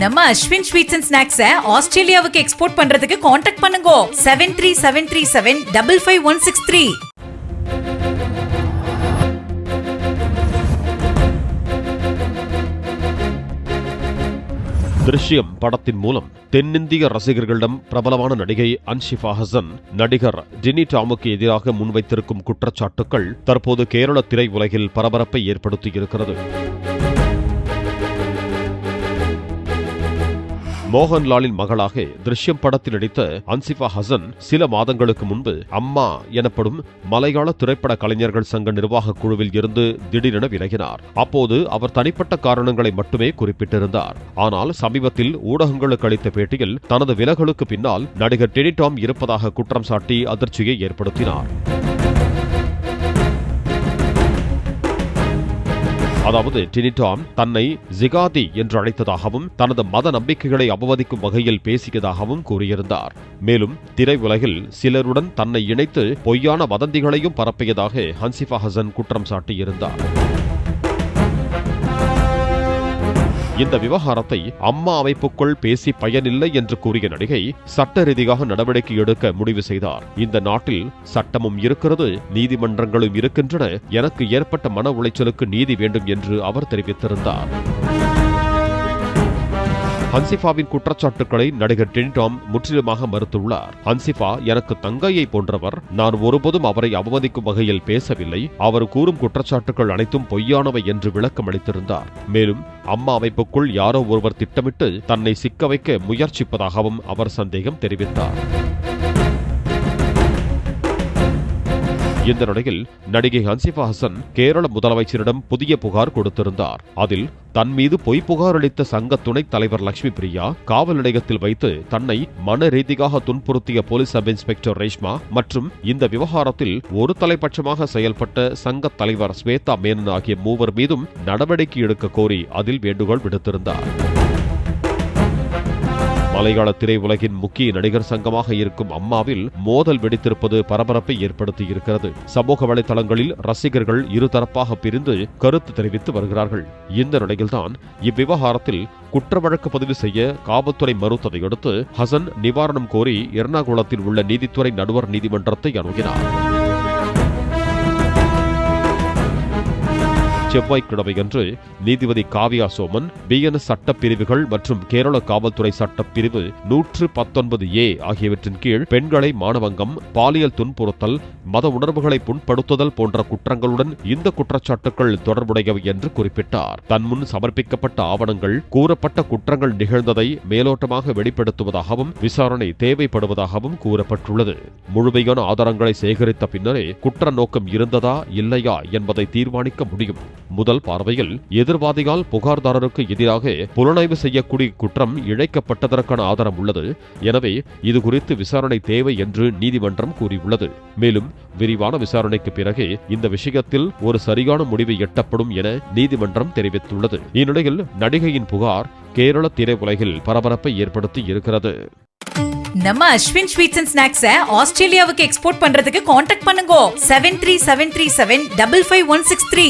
நம்ம Ashwin sweets and snacks ஆஸ்திரேலியாவுக்கு export பண்றதுக்கு கான்டாக்ட் பண்ணுங்க 7373755163. திருஷ்யம் படத்தின் மூலம் தென்னிந்திய ரசிகர்களிடம் பிரபலமான நடிகை அன்ஷிஃபா ஹசன் நடிகர் டினி டாமுக்கு எதிராக முன்வைத்திருக்கும் குற்றச்சாட்டுக்கள் தற்போது கேரள திரையுலகில் பரபரப்பை ஏற்படுத்தியிருக்கிறது. மோகன்லாலின் மகளாக திருஷ்யம் படத்தில் நடித்த அன்ஷிஃபா ஹசன் சில மாதங்களுக்கு முன்பு அம்மா எனப்படும் மலையாள திரைப்பட கலைஞர்கள் சங்க நிர்வாக குழுவில் இருந்து திடீரென விலகினார். அப்போது அவர் தனிப்பட்ட காரணங்களை மட்டுமே குறிப்பிட்டிருந்தார். ஆனால் சமீபத்தில் ஊடகங்களுக்கு அளித்த பேட்டியில் தனது விலகலுக்கு பின்னால் நடிகர் டினி டாம் இருப்பதாக குற்றம் சாட்டி அதிர்ச்சியை ஏற்படுத்தினார். அதாவது டினி டாம் தன்னை ஜிகாதி என்று அழைத்ததாகவும் தனது மத நம்பிக்கைகளை அவமதிக்கும் வகையில் பேசியதாகவும் கூறியிருந்தார். மேலும் திரையுலகில் சிலருடன் தன்னை இணைத்து பொய்யான வதந்திகளையும் பரப்பியதாக அன்ஷிஃபா ஹசன் குற்றம் சாட்டியிருந்தார். இந்த விவகாரத்தை அம்மா அமைப்புக்குள் பேசி பயனில்லை என்று கூறிய நடிகை சட்ட ரீதியாக நடவடிக்கை எடுக்க முடிவு செய்தார். இந்த நாட்டில் சட்டமும் இருக்கிறது, நீதிமன்றங்களும் இருக்கின்றன. எனக்கு ஏற்பட்ட மன உளைச்சலுக்கு நீதி வேண்டும் என்று அவர் தெரிவித்திருந்தார். அன்ஷிஃபாவின் குற்றச்சாட்டுக்களை நடிகர் டினி டாம் முற்றிலுமாக மறுத்துள்ளார். அன்ஷிஃபா எனக்கு தங்கையை போன்றவர். நான் ஒருபோதும் அவரை அவமதிக்கும் வகையில் பேசவில்லை. அவர் கூறும் குற்றச்சாட்டுகள் அனைத்தும் பொய்யானவை என்று விளக்கம் அளித்திருந்தார். மேலும் அம்மா அமைப்புக்குள் யாரோ ஒருவர் திட்டமிட்டு தன்னை சிக்க வைக்க முயற்சிப்பதாகவும் அவர் சந்தேகம் தெரிவித்தார். இந்த நிலையில் நடிகை அன்ஷிஃபா ஹசன் கேரள முதலமைச்சரிடம் புதிய புகார் கொடுத்திருந்தார். அதில் தன் மீது பொய் புகார் அளித்த சங்க துணைத் தலைவர் லட்சுமி பிரியா காவல் நிலையத்தில் வைத்து தன்னை மன ரீதியாக துன்புறுத்திய போலீஸ் சப் இன்ஸ்பெக்டர் ரேஷ்மா மற்றும் இந்த விவகாரத்தில் ஒரு தலைபட்சமாக செயல்பட்ட சங்க தலைவர் ஸ்வேதா மேனன் ஆகிய மூவர் மீதும் நடவடிக்கை எடுக்க கோரி அதில் வேண்டுகோள் விடுத்திருந்தார். மலையாள திரையுலகின் முக்கிய நடிகர் சங்கமாக இருக்கும் அம்மாவில் மோதல் வெடித்திருப்பது பரபரப்பை ஏற்படுத்தியிருக்கிறது. சமூக வலைதளங்களில் ரசிகர்கள் இருதரப்பாக பிரிந்து கருத்து தெரிவித்து வருகிறார்கள். இந்த நிலையில்தான் இவ்விவகாரத்தில் குற்ற வழக்கு பதிவு செய்ய காவல்துறை மறுத்ததையடுத்து ஹசன் நிவாரணம் கோரி எர்ணாகுளத்தில் உள்ள நீதித்துறை நடுவர் நீதிமன்றத்தை அணுகினார். செவ்வாய்க்கிழமையன்று நீதிபதி காவ்யா சோமன் பிஎன்எஸ் சட்டப்பிரிவுகள் மற்றும் கேரள காவல்துறை சட்டப்பிரிவு 119A ஆகியவற்றின் கீழ் பெண்களை மானவங்கம், பாலியல் துன்புறுத்தல், மத உணர்வுகளை புண்படுத்துதல் போன்ற குற்றங்களுடன் இந்த குற்றச்சாட்டுகள் தொடர்புடையவை என்று குறிப்பிட்டார். தன் முன் சமர்ப்பிக்கப்பட்ட ஆவணங்கள் கூறப்பட்ட குற்றங்கள் நிகழ்ந்ததை மேலோட்டமாக வெளிப்படுத்துவதாகவும் விசாரணை தேவைப்படுவதாகவும் கூறப்பட்டுள்ளது. முழுமையான ஆதாரங்களை சேகரித்த பின்னரே குற்ற நோக்கம் இருந்ததா இல்லையா என்பதை தீர்மானிக்க முடியும். முதல் பார்வையில் எதிர்வாதியால் புகார்தாரருக்கு எதிராக புலனாய்வு செய்யக்கூடிய குற்றம் இழைக்கப்பட்டதற்கான ஆதாரம் உள்ளது. எனவே இதுகுறித்து விசாரணை தேவை என்று நீதிமன்றம் கூறியுள்ளது. மேலும் விரிவான விசாரணைக்கு பிறகு இந்த விஷயத்தில் ஒரு சரியான முடிவு எட்டப்படும் என நீதிமன்றம் தெரிவித்துள்ளது. இந்நிலையில் நடிகையின் புகார் கேரள திரையுலகில் பரபரப்பை ஏற்படுத்தி இருக்கிறது. நம்ம அஸ்வின் ஸ்வீட்ஸ் அண்ட் ஸ்நாக்ஸ் ஆஸ்திரேலியாவுக்கு எக்ஸ்போர்ட் பண்றதுக்கு கான்டாக்ட் பண்ணுங்க 7373755163.